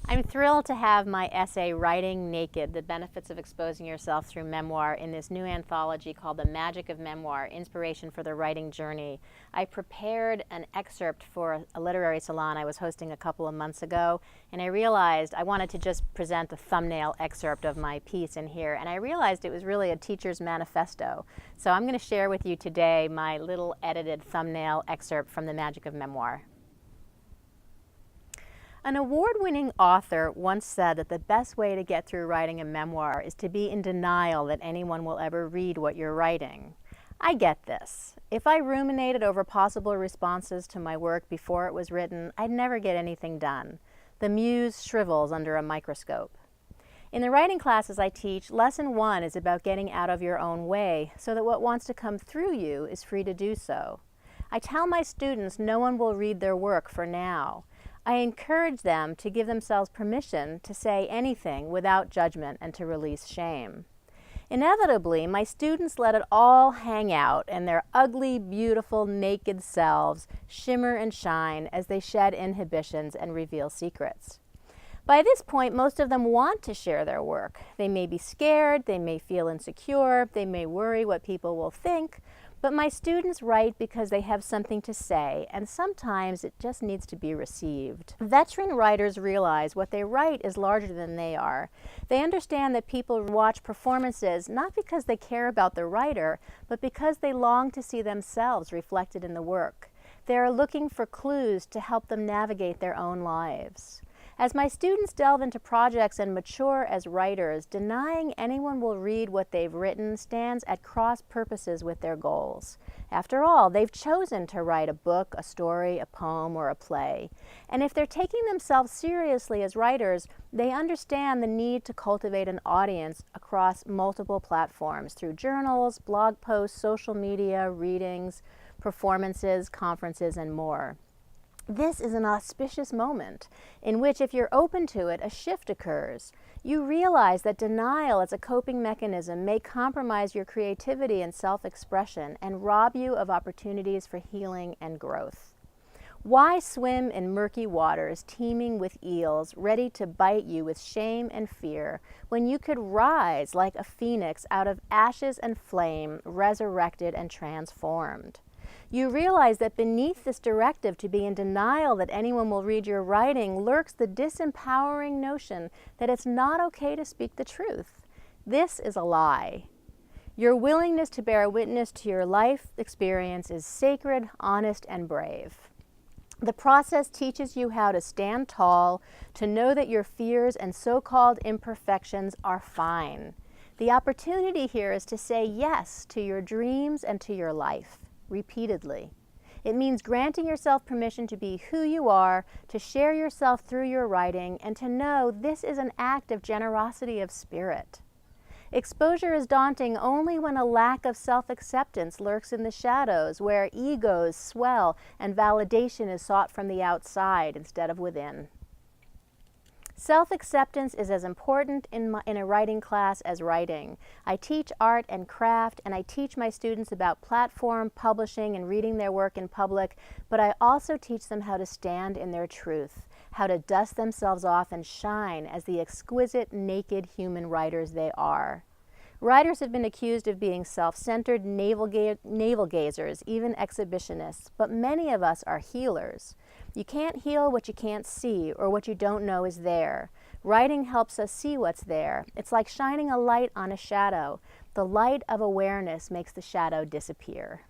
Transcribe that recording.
I'm thrilled to have my essay, Writing Naked, The Benefits of Exposing Yourself Through Memoir, in this new anthology called The Magic of Memoir, Inspiration for the Writing Journey. I prepared an excerpt for a literary salon I was hosting a couple of months ago, and I realized I wanted to just present a thumbnail excerpt of my piece in here, and I realized it was really a teacher's manifesto. So I'm going to share with you today my little edited thumbnail excerpt from The Magic of Memoir. An award-winning author once said that the best way to get through writing a memoir is to be in denial that anyone will ever read what you're writing. I get this. If I ruminated over possible responses to my work before it was written, I'd never get anything done. The muse shrivels under a microscope. In the writing classes I teach, lesson 1 is about getting out of your own way so that what wants to come through you is free to do so. I tell my students no one will read their work for now. I encourage them to give themselves permission to say anything without judgment and to release shame. Inevitably, my students let it all hang out and their ugly, beautiful, naked selves shimmer and shine as they shed inhibitions and reveal secrets. By this point, most of them want to share their work. They may be scared, they may feel insecure, they may worry what people will think, but my students write because they have something to say, and sometimes it just needs to be received. Veteran writers realize what they write is larger than they are. They understand that people watch performances not because they care about the writer, but because they long to see themselves reflected in the work. They are looking for clues to help them navigate their own lives. As my students delve into projects and mature as writers, denying anyone will read what they've written stands at cross purposes with their goals. After all, they've chosen to write a book, a story, a poem, or a play. And if they're taking themselves seriously as writers, they understand the need to cultivate an audience across multiple platforms through journals, blog posts, social media, readings, performances, conferences, and more. This is an auspicious moment in which, if you're open to it, a shift occurs. You realize that denial as a coping mechanism may compromise your creativity and self-expression and rob you of opportunities for healing and growth. Why swim in murky waters teeming with eels ready to bite you with shame and fear when you could rise like a phoenix out of ashes and flame, resurrected and transformed? You realize that beneath this directive to be in denial that anyone will read your writing lurks the disempowering notion that it's not okay to speak the truth. This is a lie. Your willingness to bear witness to your life experience is sacred, honest, and brave. The process teaches you how to stand tall, to know that your fears and so-called imperfections are fine. The opportunity here is to say yes to your dreams and to your life. Repeatedly. It means granting yourself permission to be who you are, to share yourself through your writing, and to know this is an act of generosity of spirit. Exposure is daunting only when a lack of self-acceptance lurks in the shadows, where egos swell and validation is sought from the outside instead of within. Self-acceptance is as important in a writing class as writing. I teach art and craft, and I teach my students about platform, publishing, and reading their work in public, but I also teach them how to stand in their truth, how to dust themselves off and shine as the exquisite, naked human writers they are. Writers have been accused of being self-centered navel-gazers, even exhibitionists, but many of us are healers. You can't heal what you can't see or what you don't know is there. Writing helps us see what's there. It's like shining a light on a shadow. The light of awareness makes the shadow disappear.